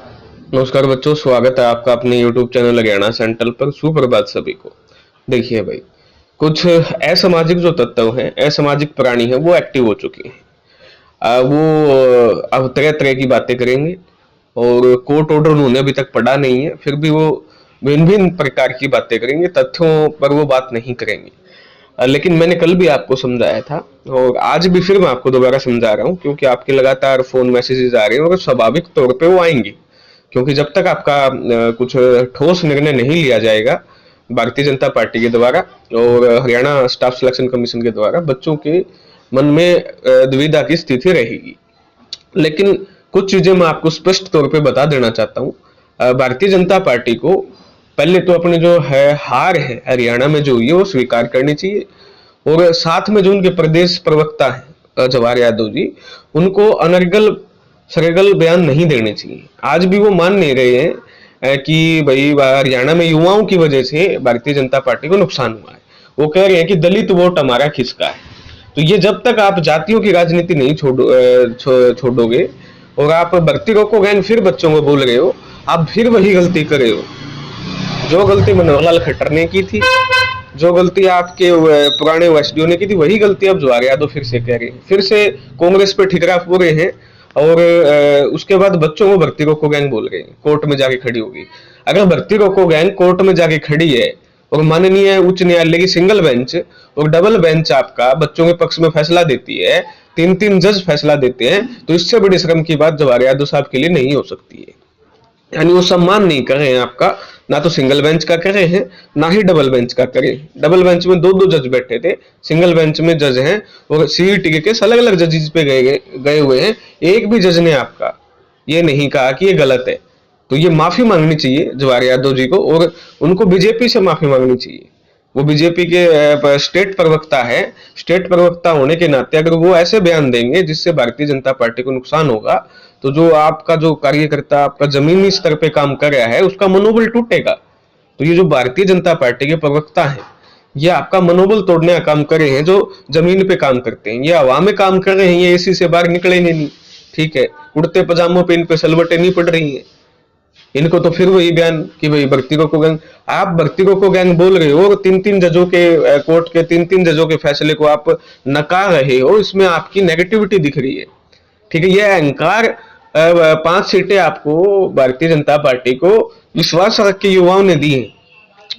नमस्कार बच्चों, स्वागत है आपका अपने YouTube चैनल हरियाणा सेंट्रल पर। सुप्रभात सभी को। देखिए भाई, कुछ असामाजिक जो तत्व हैं, असामाजिक प्राणी हैं, वो एक्टिव हो चुके हैं। वो अब तरह तरह की बातें करेंगे और कोर्ट ऑर्डर उन्होंने अभी तक पढ़ा नहीं है, फिर भी वो भिन्न भिन्न प्रकार की बातें करेंगे, तथ्यों पर वो बात नहीं करेंगे। लेकिन मैंने कल भी आपको समझाया था और आज भी फिर मैं आपको दोबारा समझा रहा हूँ, क्योंकि आपके लगातार फोन मैसेजेस आ रहे हैं और स्वाभाविक तौर पे वो आएंगे। क्योंकि जब तक आपका कुछ ठोस निर्णय नहीं लिया जाएगा भारतीय जनता पार्टी के द्वारा और हरियाणा स्टाफ सिलेक्शन कमीशन के द्वारा, बच्चों के मन में दुविधा की स्थिति रहेगी। लेकिन कुछ चीजें मैं आपको स्पष्ट तौर पे बता देना चाहता हूँ। भारतीय जनता पार्टी को पहले तो अपने जो है हार है हरियाणा में जो हुई है वो स्वीकार करनी चाहिए, और साथ में जो उनके प्रदेश प्रवक्ता है जवाहर यादव जी, उनको अनर्गल सरगल बयान नहीं देने चाहिए। आज भी वो मान नहीं रहे हैं कि भाई हरियाणा में युवाओं की वजह से भारतीय जनता पार्टी को नुकसान हुआ है। वो कह रहे हैं कि दलित वोट हमारा खिसका है। तो ये जब तक आप जातियों की राजनीति नहीं छोड़ोगे और आप भर्ती रोको गैंग फिर बच्चों को बोल रहे हो, आप फिर वही गलती कर रहे हो जो गलती मनोहर लाल खट्टर ने की थी, जो गलती आपके पुराने एसडीओ ने की थी, वही गलती अब जवाहर यादव फिर से कह रहे हैं। फिर से कांग्रेस पे ठिकरा पूरे हैं और उसके बाद बच्चों को भर्ती रोको गैंग बोल रहे हैं, कोर्ट में जाके खड़ी होगी। अगर भर्ती रोको गैंग कोर्ट में जाके खड़ी है और माननीय उच्च न्यायालय की सिंगल बेंच और डबल बेंच आपका बच्चों के पक्ष में फैसला देती है, तीन तीन जज फैसला देते हैं, तो इससे बड़ी शर्म की बात जवाहर यादव साहब के लिए नहीं हो सकती है। यानी वो सम्मान नहीं कर रहे हैं आपका, ना तो सिंगल बेंच का कर रहे हैं, ना ही डबल बेंच का करें। डबल बेंच में दो दो जज बैठे थे, सिंगल बेंच में जज हैं और सीईटी के केस अलग अलग जजेस पे गए हुए हैं। एक भी जज ने आपका ये नहीं कहा कि ये गलत है। तो ये माफी मांगनी चाहिए जवाहर यादव जी को, और उनको बीजेपी से माफी मांगनी चाहिए। वो बीजेपी के स्टेट प्रवक्ता है, स्टेट प्रवक्ता होने के नाते अगर वो ऐसे बयान देंगे जिससे भारतीय जनता पार्टी को नुकसान होगा, तो जो आपका जो कार्यकर्ता आपका जमीनी स्तर पे काम कर रहा है उसका मनोबल टूटेगा। तो ये जो भारतीय जनता पार्टी के प्रवक्ता है, ये आपका मनोबल तोड़ने का काम कर रहे हैं। जो जमीन पे काम करते हैं, ये हवा में काम कर रहे हैं, ये एसी से बाहर निकलेंगे नहीं। ठीक है, उड़ते पजामों पे इन पे सलवटें नहीं पड़ रही है। इनको तो फिर वही बयान कि भाई भर्ती रोको गैंग, आप भर्ती रोको गैंग बोल रहे हो और तीन तीन जजों के कोर्ट के तीन तीन जजों के फैसले को आप नकार रहे हो, इसमें आपकी नेगेटिविटी दिख रही है। ठीक है, यह अहंकार 5 सीटें आपको भारतीय जनता पार्टी को विश्वास रख के युवाओं ने दी है।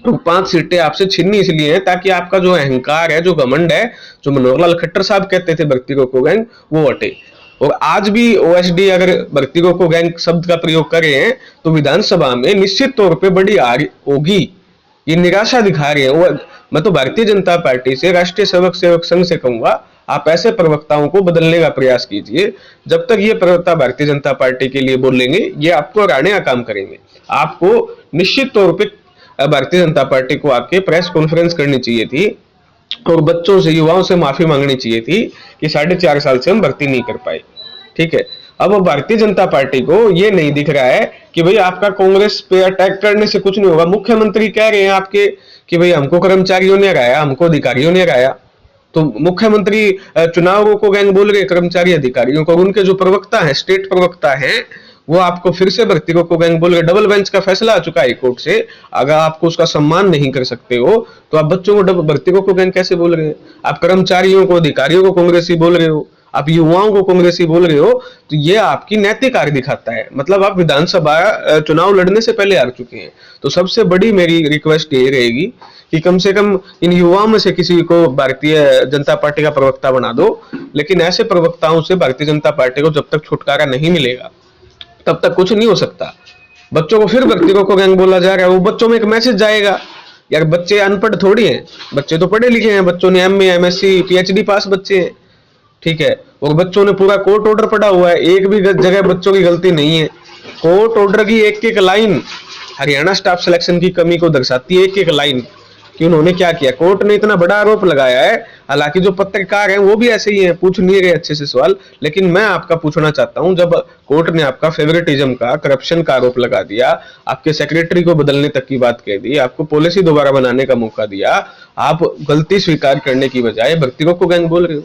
तो 5 सीटें आपसे छीननी इसलिए है ताकि आपका जो अहंकार है, जो घमंड है, जो मनोहर लाल खट्टर साहब कहते थे भर्ती रोको गैंग, वो हटे। और आज भी ओएसडी अगर भर्ती रोको गैंग शब्द का प्रयोग कर रहे हैं तो विधानसभा में निश्चित तौर पे बड़ी हार होगी। ये निराशा दिखा रहे हैं। मैं तो भारतीय जनता पार्टी से, राष्ट्रीय सेवक संघ से कहूंगा, आप ऐसे प्रवक्ताओं को बदलने का प्रयास कीजिए। जब तक ये प्रवक्ता भारतीय जनता पार्टी के लिए बोलेंगे, ये आपको हराने का काम करेंगे। आपको निश्चित तौर पे भारतीय जनता पार्टी को आके प्रेस कॉन्फ्रेंस करनी चाहिए थी और बच्चों से, युवाओं से माफी मांगनी चाहिए थी कि 4.5 साल से हम भर्ती नहीं कर पाए। ठीक है, अब भारतीय जनता पार्टी को ये नहीं दिख रहा है कि भाई आपका कांग्रेस पे अटैक करने से कुछ नहीं होगा। मुख्यमंत्री कह रहे हैं आपके कि भाई हमको कर्मचारियों ने हराया, हमको अधिकारियों ने हराया। तो मुख्यमंत्री चुनाव रोको गैंग बोल रहे कर्मचारी अधिकारियों को, उनके जो प्रवक्ता है, स्टेट प्रवक्ता है, वो आपको फिर से भर्ती रोको गैंग बोल रहे। डबल बेंच का फैसला आ चुका है कोर्ट से, अगर आपको उसका सम्मान नहीं कर सकते हो तो आप बच्चों को भर्ती रोको गैंग कैसे बोल रहे हैं? आप कर्मचारियों को, अधिकारियों को कांग्रेसी बोल रहे हो, आप युवाओं को कांग्रेसी बोल रहे हो। तो ये आपकी नैतिक हार दिखाता है। मतलब आप विधानसभा चुनाव लड़ने से पहले हार चुके हैं। तो सबसे बड़ी मेरी रिक्वेस्ट ये रहेगी कि कम से कम इन युवाओं में से किसी को भारतीय जनता पार्टी का प्रवक्ता बना दो। लेकिन ऐसे प्रवक्ताओं से भारतीय जनता पार्टी को जब तक छुटकारा नहीं मिलेगा तब तक कुछ नहीं हो सकता। बच्चों को फिर भर्ती रोको गैंग बोला जा रहा है। वो बच्चों में एक मैसेज जाएगा, यार बच्चे अनपढ़ थोड़ी हैं, बच्चे तो पढ़े लिखे हैं, बच्चों ने एमए, एमएससी, पीएचडी पास बच्चे हैं। ठीक है, और बच्चों ने पूरा कोर्ट ऑर्डर पढ़ा हुआ है, एक भी जगह बच्चों की गलती नहीं है। कोर्ट ऑर्डर की एक एक लाइन हरियाणा स्टाफ सिलेक्शन की कमी को दर्शाती है, एक एक लाइन कि उन्होंने क्या किया। कोर्ट ने इतना बड़ा आरोप लगाया है, हालांकि जो पत्रकार हैं वो भी ऐसे ही हैं, पूछ नहीं रहे अच्छे से सवाल। लेकिन मैं आपका पूछना चाहता हूं, जब कोर्ट ने आपका फेवरेटिज्म का, करप्शन का आरोप लगा दिया, आपके सेक्रेटरी को बदलने तक की बात कह दी, आपको पॉलिसी दोबारा बनाने का मौका दिया, आप गलती स्वीकार करने की बजाय भर्ती रोको गैंग बोल रहे हो।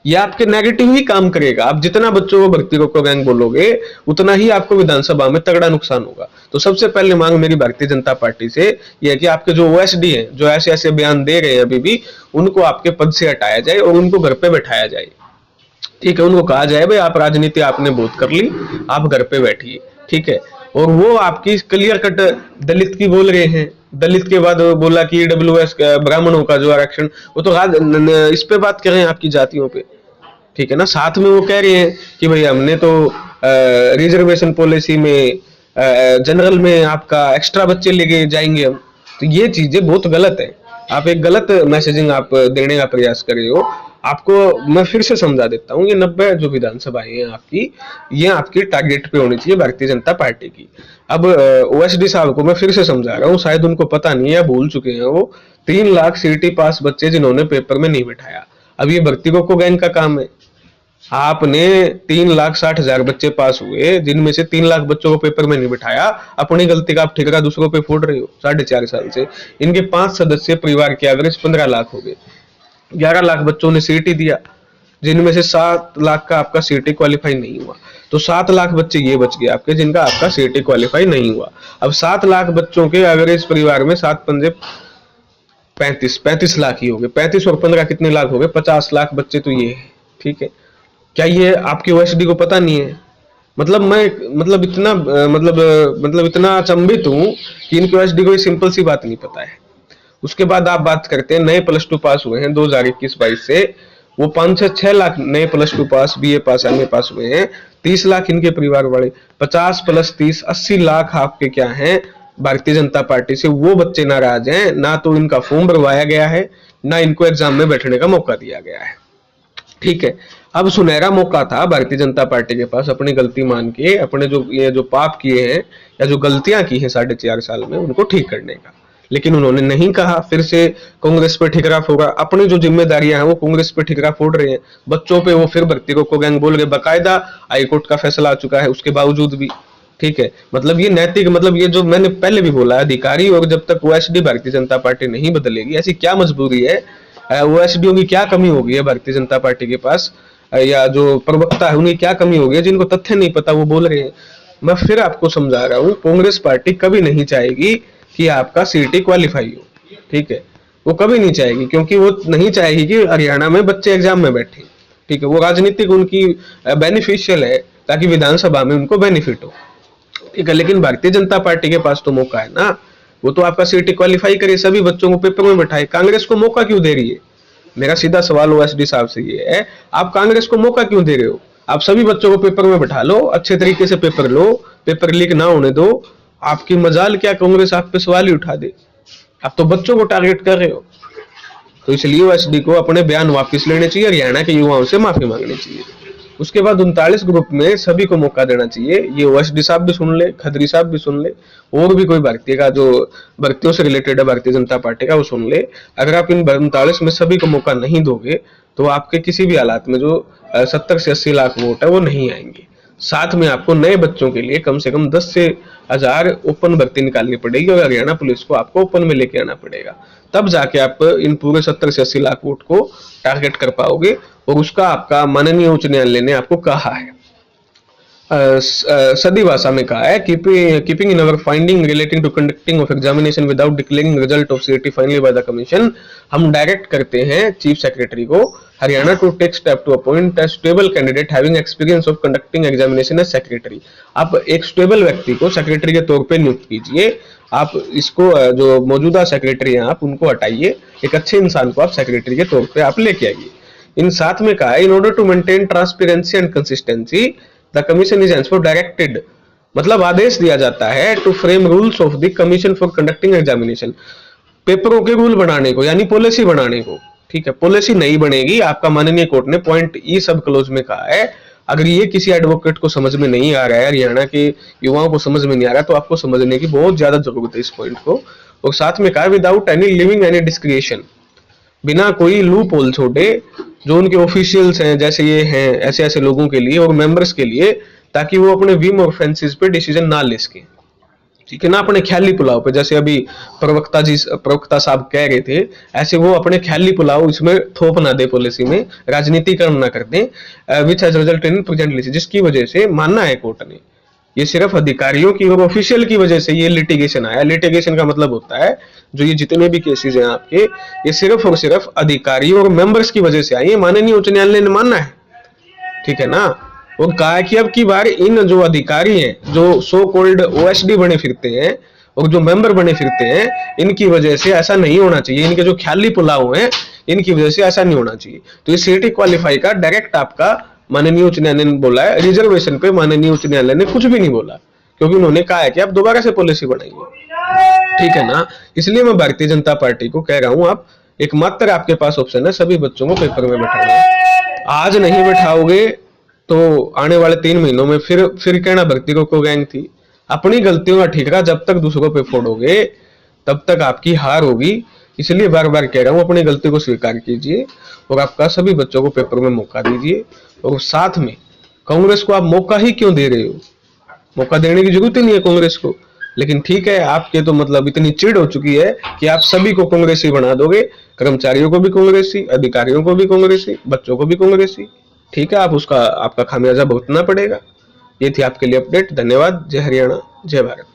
ये आपके नेगेटिव ही काम करेगा। आप जितना बच्चों को भर्ती रोको गैंग बोलोगे उतना ही आपको विधानसभा में तगड़ा नुकसान होगा। तो सबसे पहले मांग मेरी भारतीय जनता पार्टी से ये है कि आपके जो ओएसडी हैं, जो ऐसे ऐसे बयान दे रहे हैं अभी भी, उनको आपके पद से हटाया जाए और उनको घर पे बैठाया जाए। ठीक है, उनको कहा जाए भाई आप राजनीति आपने बहुत कर ली, आप घर पे बैठिए। ठीक है, और वो आपकी क्लियर कट दलित की बोल रहे हैं, दलित के बाद बोला कि ईडब्ल्यूएस ब्राह्मणों का जो आरक्षण, वो तो इस पे बात कर रहे हैं आपकी जातियों पे। ठीक है ना, साथ में वो कह रहे हैं कि भाई हमने तो रिजर्वेशन पॉलिसी में जनरल में आपका एक्स्ट्रा बच्चे लेके जाएंगे हम। तो ये चीजें बहुत गलत है। आप एक गलत मैसेजिंग आप देने का प्रयास कर रहे हो। आपको मैं फिर से समझा देता हूँ, ये 90 जो विधानसभाएं हैं आपकी, ये आपकी टारगेट पे होनी चाहिए भारतीय जनता पार्टी की। अब ओएसडी साहब को मैं फिर से समझा रहा हूँ, शायद उनको पता नहीं है, भूल चुके हैं वो। 3 लाख सीटी पास बच्चे जिन्होंने पेपर में नहीं बिठाया, अब ये भर्ती रोको गैंग का काम है। आपने 3,60,000 बच्चे पास हुए, जिनमें से 3 लाख बच्चों को पेपर में नहीं बिठाया। अपनी गलती का आप ठिकरा दूसरों पे फोड़ रहे हो 4.5 साल से। इनके 5 सदस्य परिवार के एवरेज 15 लाख हो गए। 11 लाख बच्चों ने सीटी दिया, जिनमें से 7 लाख का आपका सीटी क्वालिफाई नहीं हुआ। तो 7 लाख बच्चे ये बच गए आपके जिनका आपका सीटी क्वालिफाई नहीं हुआ। अब 7 लाख बच्चों के एवरेज परिवार में 7 पंजे 35 लाख ही हो गए। 35 और 15 कितने लाख हो गए? 50 लाख बच्चे तो ये है। ठीक है, क्या ये आपके ओएसडी को पता नहीं है? मतलब मैं मतलब इतना अचंभित हूं कि इनके ओएसडी को ये सिंपल सी बात नहीं पता है। उसके बाद आप बात करते हैं नए +2 पास हुए हैं 2021-22 से, वो 5-6 लाख नए +2 पास, बीए पास, एमए पास हुए हैं। 30 लाख इनके परिवार वाले, 50 + 30 80 लाख आपके क्या हैं भारतीय जनता पार्टी से। वो बच्चे नाराज हैं, ना तो इनका फॉर्म भरवाया गया है, ना इनको एग्जाम में बैठने का मौका दिया गया है। ठीक है, अब सुनहरा मौका था भारतीय जनता पार्टी के पास अपनी गलती मान के, अपने जो पाप किए हैं या जो गलतियां की हैं 4.5 साल में, उनको ठीक करने का। लेकिन उन्होंने नहीं कहा, फिर से कांग्रेस पे ठिकरा फोड़ा। अपनी जो जिम्मेदारियां हैं वो कांग्रेस पे ठिकरा फोड़ रहे हैं। बच्चों पे वो फिर भर्ती रोको गैंग बोल रहे, बाकायदा हाईकोर्ट का फैसला आ चुका है उसके बावजूद भी। ठीक है, मतलब ये नैतिक, मतलब ये जो मैंने पहले भी बोला, अधिकारी और जब तक ओएसडी भारतीय जनता पार्टी नहीं बदलेगी, ऐसी क्या मजबूरी है, ओएसडीओ की क्या कमी हो गई है भारतीय जनता पार्टी के पास, या जो प्रवक्ता है उन्हें क्या कमी हो गई है जिनको तथ्य नहीं पता वो बोल रहे हैं। मैं फिर आपको समझा रहा हूँ, कांग्रेस पार्टी कभी नहीं चाहेगी कि आपका सीटी क्वालिफाई हो। ठीक है, वो कभी नहीं चाहेगी, क्योंकि वो नहीं चाहेगी कि हरियाणा में बच्चे एग्जाम में बैठे। ठीक है, वो राजनीतिक उनकी बेनिफिशियल है ताकि विधानसभा में उनको बेनिफिट हो। ठीक है, लेकिन भारतीय जनता पार्टी के पास तो मौका है ना, वो तो आपका सीटी क्वालिफाई करे, सभी बच्चों को पेपर में बैठाए। कांग्रेस को मौका क्यों दे रही है? मेरा सीधा सवाल ओएसडी साहब से ये है, आप कांग्रेस को मौका क्यों दे रहे हो? आप सभी बच्चों को पेपर में बैठा लो, अच्छे तरीके से पेपर लो, पेपर लीक ना होने दो। आपकी मजाल क्या कांग्रेस आप पे सवाल ही उठा दे? आप तो बच्चों को टारगेट कर रहे हो। तो इसलिए ओएसडी को अपने बयान वापस लेने चाहिए, हरियाणा के युवाओं से माफी मांगनी चाहिए। उसके बाद 39 ग्रुप में सभी को मौका देना चाहिए। ये ओएसडी साहब भी सुन ले, खदरी साहब भी सुन ले, और भी कोई भारतीय का जो भर्तियों से रिलेटेड है भारतीय जनता पार्टी का, वो सुन ले। अगर आप इन 39 में सभी को मौका नहीं दोगे तो आपके किसी भी हालात में जो 70 से 80 लाख वोट है वो नहीं आएंगे। साथ में आपको नए बच्चों के लिए कम से कम 10 से 1000 ओपन भर्ती निकालनी पड़ेगी और हरियाणा पुलिस को आपको ओपन में लेके आना पड़ेगा। तब जाके आप इन पूरे 70 से 80 लाख वोट को टारगेट कर पाओगे, और उसका आपका माननीय उच्च न्यायालय ने आपको कहा है, सदी भाषा में कहा है, keeping in our finding relating to conducting of examination without declaring result of CT finally by the commission, हम डायरेक्ट करते हैं चीफ सेक्रेटरी को Haryana to take step to appoint a stable candidate having experience of conducting examination as secretary. आप एक stable व्यक्ति को secretary के तौर पे नियुक्त कीजिए। आप इसको जो मौजूदा सेक्रेटरी हैं आप उनको हटाइए, एक अच्छे इंसान को आप सेक्रेटरी के तौर पे आप लेके आइए। इन साथ में कहा है, in order to maintain transparency and consistency the commission is henceforth directed, मतलब आदेश दिया जाता है, to frame rules of the commission for conducting examination, पेपरों के रूल बनाने को, यानी पॉलिसी बनाने को। ठीक है, पॉलिसी नहीं बनेगी, आपका माननीय कोर्ट ने पॉइंट ई सब क्लोज में कहा है। अगर ये किसी एडवोकेट को समझ में नहीं आ रहा है, हरियाणा के युवाओं को समझ में नहीं आ रहा, तो आपको समझने की बहुत ज्यादा जरूरत है इस पॉइंट को। और साथ में कहा, विदाउट एनी लिविंग एनी डिस्क्रिएशन, बिना कोई लूप होल छोड़े, जो उनके ऑफिशियल्स हैं जैसे ये हैं, ऐसे ऐसे लोगों के लिए और मेंबर्स के लिए, ताकि वो अपने विम और फेंसिस पे डिसीजन ना ले सके। ठीक है ना, अपने ख्याली पुलाव पे, जैसे अभी प्रवक्ता साहब कह रहे थे, ऐसे वो अपने ख्याली पुलाव इसमें थोप ना दे, पॉलिसी में राजनीतिकरण ना कर दें, which has result in presently, जिसकी वजह से मानना है कोर्ट ने, ये सिर्फ अधिकारियों की और ऑफिशियल की वजह से ये लिटिगेशन आया। लिटिगेशन का मतलब होता है जो ये जितने भी केसेस हैं आपके, ये सिर्फ और सिर्फ अधिकारियों और मेंबर्स की वजह से आई है, माननीय उच्च न्यायालय ने मानना है, ठीक है ना। और कहा कि अब की बार इन जो अधिकारी हैं, जो सो कॉल्ड ओएसडी बने फिरते हैं और जो मेंबर बने फिरते हैं, इनकी वजह से ऐसा नहीं होना चाहिए, इनके जो ख्याली पुलाव हैं इनकी वजह से ऐसा नहीं होना चाहिए। तो ये सीटी क्वालिफाई का डायरेक्ट आपका माननीय उच्च न्यायालय ने बोला है, रिजर्वेशन पे माननीय उच्च न्यायालय ने कुछ भी नहीं बोला, क्योंकि उन्होंने कहा है कि आप दोबारा से पॉलिसी बनाइए, ठीक है ना। इसलिए मैं भारतीय जनता पार्टी को कह रहा हूं, आप एकमात्र आपके पास ऑप्शन है सभी बच्चों को पेपर में बैठाना। आज नहीं बैठाओगे तो आने वाले 3 महीनों में फिर कहना भर्ती रोको गैंग थी। अपनी गलतियों का ठिकाना जब तक दूसरों पे फोड़ोगे तब तक आपकी हार होगी। इसलिए बार बार कह रहा हूं, अपनी गलती को स्वीकार कीजिए और आपका सभी बच्चों को पेपर में मौका दीजिए। और साथ में कांग्रेस को आप मौका ही क्यों दे रहे हो, मौका देने की जरूरत ही नहीं है कांग्रेस को। लेकिन ठीक है, आपके तो मतलब इतनी चिढ़ हो चुकी है कि आप सभी को कांग्रेसी बना दोगे, कर्मचारियों को भी कांग्रेसी, अधिकारियों को भी कांग्रेसी, बच्चों को भी कांग्रेसी। ठीक है, आप उसका आपका खामियाजा भुगतना पड़ेगा। ये थी आपके लिए अपडेट। धन्यवाद। जय हरियाणा, जय भारत।